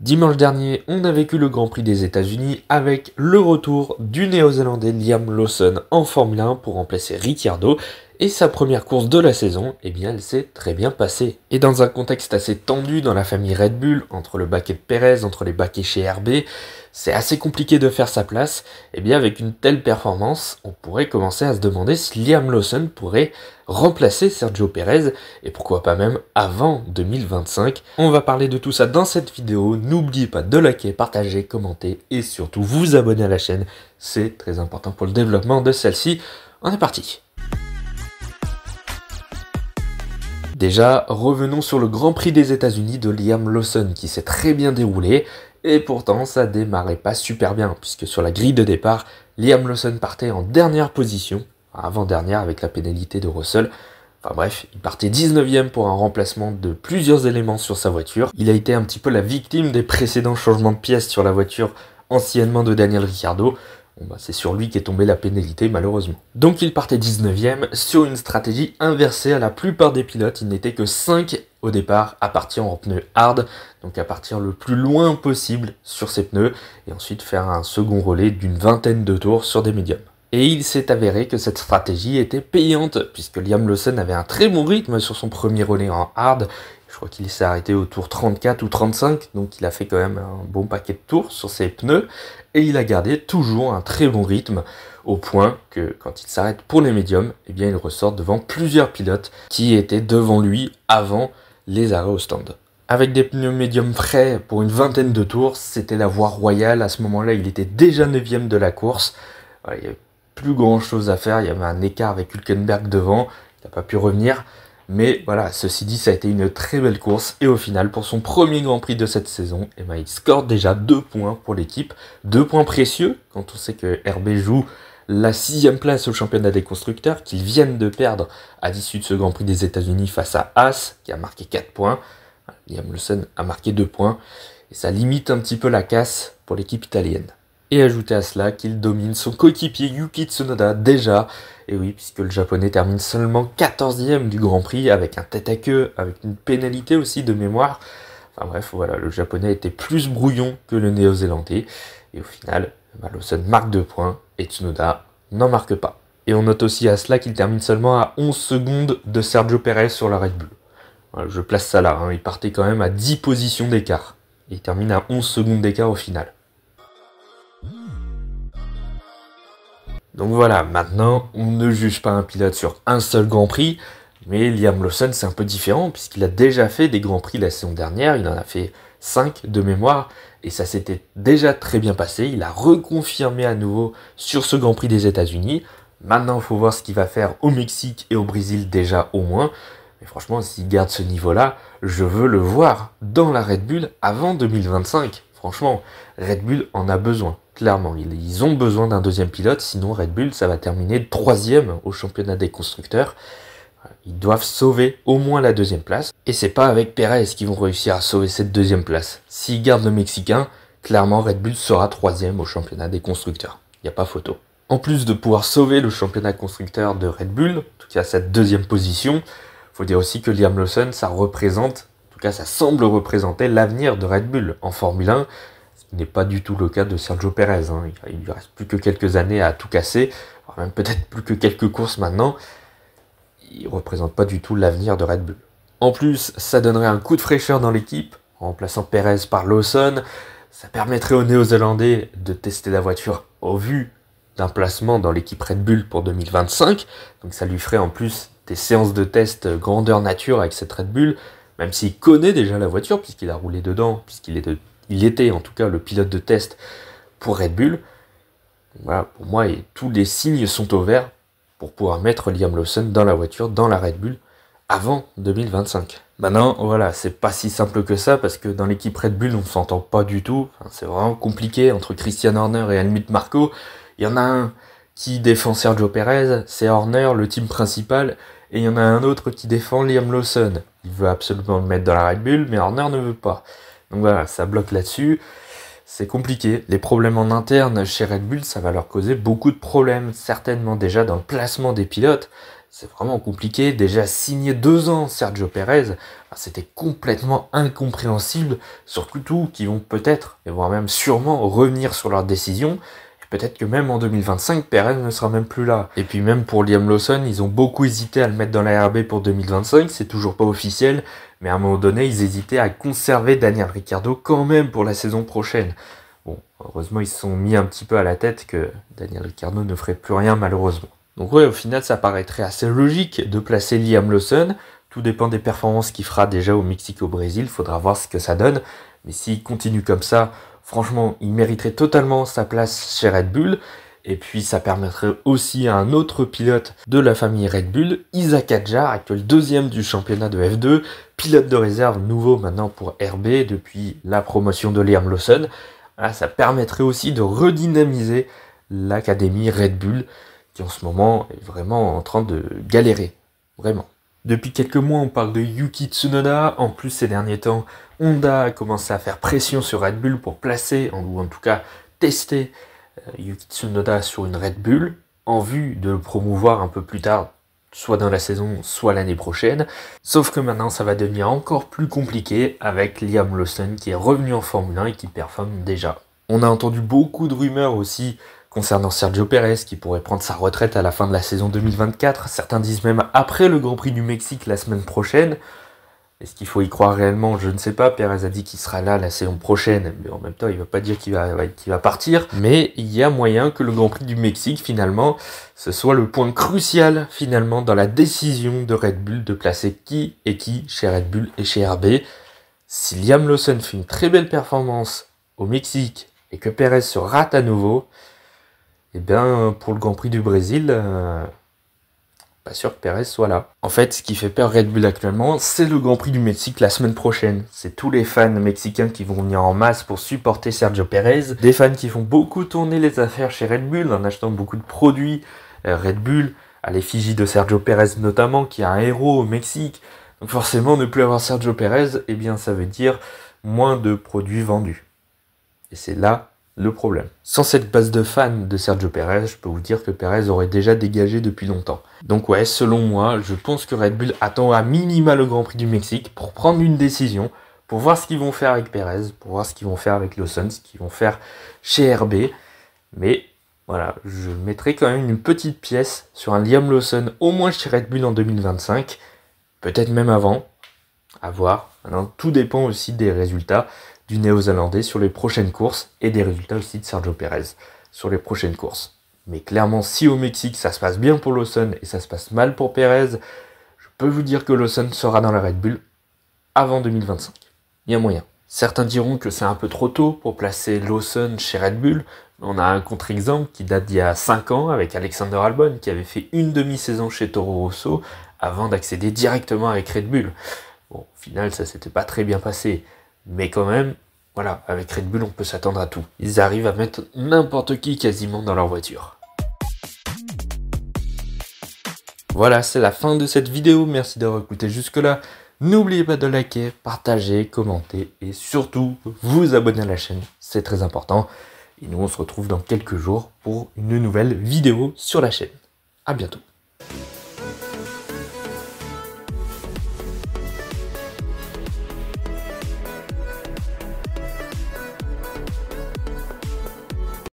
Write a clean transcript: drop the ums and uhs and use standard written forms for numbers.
Dimanche dernier, on a vécu le Grand Prix des États-Unis avec le retour du Néo-Zélandais Liam Lawson en Formule 1 pour remplacer Ricciardo. Et sa première course de la saison, eh bien, elle s'est très bien passée. Et dans un contexte assez tendu dans la famille Red Bull, entre le baquet de Pérez, entre les baquets chez RB, c'est assez compliqué de faire sa place. Eh bien, avec une telle performance, on pourrait commencer à se demander si Liam Lawson pourrait remplacer Sergio Pérez, et pourquoi pas même avant 2025. On va parler de tout ça dans cette vidéo. N'oubliez pas de liker, partager, commenter et surtout vous abonner à la chaîne. C'est très important pour le développement de celle-ci. On est parti. Déjà, revenons sur le Grand Prix des États-Unis de Liam Lawson qui s'est très bien déroulé et pourtant ça démarrait pas super bien puisque sur la grille de départ, Liam Lawson partait en dernière position, avant-dernière avec la pénalité de Russell. Enfin bref, il partait 19e pour un remplacement de plusieurs éléments sur sa voiture. Il a été un petit peu la victime des précédents changements de pièces sur la voiture anciennement de Daniel Ricciardo. Bon bah c'est sur lui qu'est tombée la pénalité malheureusement. Donc il partait 19e sur une stratégie inversée à la plupart des pilotes. Il n'était que 5 au départ à partir en pneus hard, donc à partir le plus loin possible sur ses pneus et ensuite faire un second relais d'une vingtaine de tours sur des médiums. Et il s'est avéré que cette stratégie était payante puisque Liam Lawson avait un très bon rythme sur son premier relais en hard. Je crois qu'il s'est arrêté au tour 34 ou 35, donc il a fait quand même un bon paquet de tours sur ses pneus. Et il a gardé toujours un très bon rythme, au point que quand il s'arrête pour les médiums, eh bien il ressort devant plusieurs pilotes qui étaient devant lui avant les arrêts au stand. Avec des pneus médiums frais pour une vingtaine de tours, c'était la voie royale. À ce moment-là, il était déjà 9e de la course. Voilà, il n'y avait plus grand chose à faire, il y avait un écart avec Hülkenberg devant, il n'a pas pu revenir. Mais voilà, ceci dit, ça a été une très belle course. Et au final, pour son premier Grand Prix de cette saison, eh ben, il score déjà 2 points pour l'équipe. 2 points précieux, quand on sait que RB joue la 6e place au championnat des constructeurs, qu'ils viennent de perdre à l'issue de ce Grand Prix des États-Unis face à Haas, qui a marqué 4 points. Liam Lawson a marqué 2 points. Et ça limite un petit peu la casse pour l'équipe italienne. Et ajoutez à cela qu'il domine son coéquipier Yuki Tsunoda déjà. Et oui, puisque le japonais termine seulement 14e du Grand Prix avec un tête à queue, avec une pénalité aussi de mémoire. Enfin bref, voilà, le japonais était plus brouillon que le néo-zélandais. Et au final, Lawson marque 2 points et Tsunoda n'en marque pas. Et on note aussi à cela qu'il termine seulement à 11 secondes de Sergio Pérez sur la Red Bull. Voilà, je place ça là, il partait quand même à 10 positions d'écart. Et il termine à 11 secondes d'écart au final. Donc voilà, maintenant, on ne juge pas un pilote sur un seul Grand Prix, mais Liam Lawson, c'est un peu différent, puisqu'il a déjà fait des Grands Prix la saison dernière, il en a fait 5 de mémoire, et ça s'était déjà très bien passé, il a reconfirmé à nouveau sur ce Grand Prix des États-Unis. Maintenant, il faut voir ce qu'il va faire au Mexique et au Brésil déjà au moins, mais franchement, s'il garde ce niveau-là, je veux le voir dans la Red Bull avant 2025. Franchement, Red Bull en a besoin. Clairement, ils ont besoin d'un deuxième pilote, sinon Red Bull, ça va terminer 3e au championnat des constructeurs. Ils doivent sauver au moins la 2e place. Et c'est pas avec Pérez qu'ils vont réussir à sauver cette 2e place. S'ils gardent le Mexicain, clairement Red Bull sera 3e au championnat des constructeurs. Il n'y a pas photo. En plus de pouvoir sauver le championnat constructeur de Red Bull, en tout cas cette 2e position, il faut dire aussi que Liam Lawson, ça représente, en tout cas ça semble représenter l'avenir de Red Bull en Formule 1. Ce n'est pas du tout le cas de Sergio Pérez. Il lui reste plus que quelques années à tout casser, alors même peut-être plus que quelques courses maintenant. Il ne représente pas du tout l'avenir de Red Bull. En plus, ça donnerait un coup de fraîcheur dans l'équipe, en remplaçant Pérez par Lawson. Ça permettrait aux Néo-Zélandais de tester la voiture au vu d'un placement dans l'équipe Red Bull pour 2025. Donc ça lui ferait en plus des séances de test grandeur nature avec cette Red Bull, même s'il connaît déjà la voiture, puisqu'il a roulé dedans, il était en tout cas le pilote de test pour Red Bull. Voilà, pour moi, tous les signes sont au vert pour pouvoir mettre Liam Lawson dans la voiture, dans la Red Bull, avant 2025. Maintenant, voilà, c'est pas si simple que ça, parce que dans l'équipe Red Bull, on s'entend pas du tout. Enfin, c'est vraiment compliqué entre Christian Horner et Helmut Marko. Il y en a un qui défend Sergio Pérez, c'est Horner, le team principal, et il y en a un autre qui défend Liam Lawson. Il veut absolument le mettre dans la Red Bull, mais Horner ne veut pas. Donc voilà, ça bloque là-dessus, c'est compliqué. Les problèmes en interne chez Red Bull, ça va leur causer beaucoup de problèmes, certainement déjà dans le placement des pilotes. c'est vraiment compliqué. Déjà signer 2 ans Sergio Pérez, c'était complètement incompréhensible, surtout qu'ils vont peut-être, et voire même sûrement, revenir sur leur décision. Et peut-être que même en 2025, Pérez ne sera même plus là. Et puis même pour Liam Lawson, ils ont beaucoup hésité à le mettre dans la RB pour 2025, c'est toujours pas officiel, mais à un moment donné, ils hésitaient à conserver Daniel Ricciardo quand même pour la saison prochaine. Bon, heureusement, ils se sont mis un petit peu à la tête que Daniel Ricciardo ne ferait plus rien malheureusement. Donc ouais, au final, ça paraîtrait assez logique de placer Liam Lawson. Tout dépend des performances qu'il fera déjà au Mexique et au Brésil. Faudra voir ce que ça donne. Mais s'il continue comme ça, franchement, il mériterait totalement sa place chez Red Bull. Et puis ça permettrait aussi à un autre pilote de la famille Red Bull, Isack Hadjar, actuel 2e du championnat de F2, pilote de réserve nouveau maintenant pour RB depuis la promotion de Liam Lawson. Voilà, ça permettrait aussi de redynamiser l'académie Red Bull qui en ce moment est vraiment en train de galérer, vraiment. Depuis quelques mois, on parle de Yuki Tsunoda. En plus, ces derniers temps, Honda a commencé à faire pression sur Red Bull pour placer, ou en tout cas tester Yuki Tsunoda sur une Red Bull, en vue de le promouvoir un peu plus tard, soit dans la saison, soit l'année prochaine. Sauf que maintenant, ça va devenir encore plus compliqué avec Liam Lawson qui est revenu en Formule 1 et qui performe déjà. On a entendu beaucoup de rumeurs aussi concernant Sergio Pérez qui pourrait prendre sa retraite à la fin de la saison 2024. Certains disent même après le Grand Prix du Mexique la semaine prochaine. Est-ce qu'il faut y croire réellement? Je ne sais pas. Pérez a dit qu'il sera là la saison prochaine, mais en même temps, il ne va pas dire qu'il va partir. Mais il y a moyen que le Grand Prix du Mexique, finalement, ce soit le point crucial, finalement, dans la décision de Red Bull de placer qui et qui chez Red Bull et chez RB. Si Liam Lawson fait une très belle performance au Mexique et que Pérez se rate à nouveau, eh bien, pour le Grand Prix du Brésil, pas sûr que Pérez soit là. En fait, ce qui fait peur Red Bull actuellement, c'est le Grand Prix du Mexique la semaine prochaine. C'est tous les fans mexicains qui vont venir en masse pour supporter Sergio Pérez. Des fans qui font beaucoup tourner les affaires chez Red Bull en achetant beaucoup de produits Red Bull, à l'effigie de Sergio Pérez notamment, qui est un héros au Mexique. Donc forcément, ne plus avoir Sergio Pérez, eh bien, ça veut dire moins de produits vendus. Et c'est là le problème. Sans cette base de fans de Sergio Pérez, je peux vous dire que Pérez aurait déjà dégagé depuis longtemps. Donc ouais, selon moi, je pense que Red Bull attend à minima le Grand Prix du Mexique pour prendre une décision, pour voir ce qu'ils vont faire avec Pérez, pour voir ce qu'ils vont faire avec Lawson, ce qu'ils vont faire chez RB. Mais voilà, je mettrai quand même une petite pièce sur un Liam Lawson, au moins chez Red Bull en 2025, peut-être même avant, à voir. Alors, tout dépend aussi des résultats du Néo-Zélandais sur les prochaines courses et des résultats aussi de Sergio Pérez sur les prochaines courses. Mais clairement, si au Mexique ça se passe bien pour Lawson et ça se passe mal pour Pérez, je peux vous dire que Lawson sera dans la Red Bull avant 2025. Il y a moyen. Certains diront que c'est un peu trop tôt pour placer Lawson chez Red Bull. On a un contre-exemple qui date d'il y a 5 ans avec Alexander Albon qui avait fait une demi-saison chez Toro Rosso avant d'accéder directement avec Red Bull. Bon, au final, ça s'était pas très bien passé. Mais quand même, voilà, avec Red Bull, on peut s'attendre à tout. Ils arrivent à mettre n'importe qui quasiment dans leur voiture. Voilà, c'est la fin de cette vidéo. Merci d'avoir écouté jusque-là. N'oubliez pas de liker, partager, commenter et surtout vous abonner à la chaîne. C'est très important. Et nous, on se retrouve dans quelques jours pour une nouvelle vidéo sur la chaîne. À bientôt.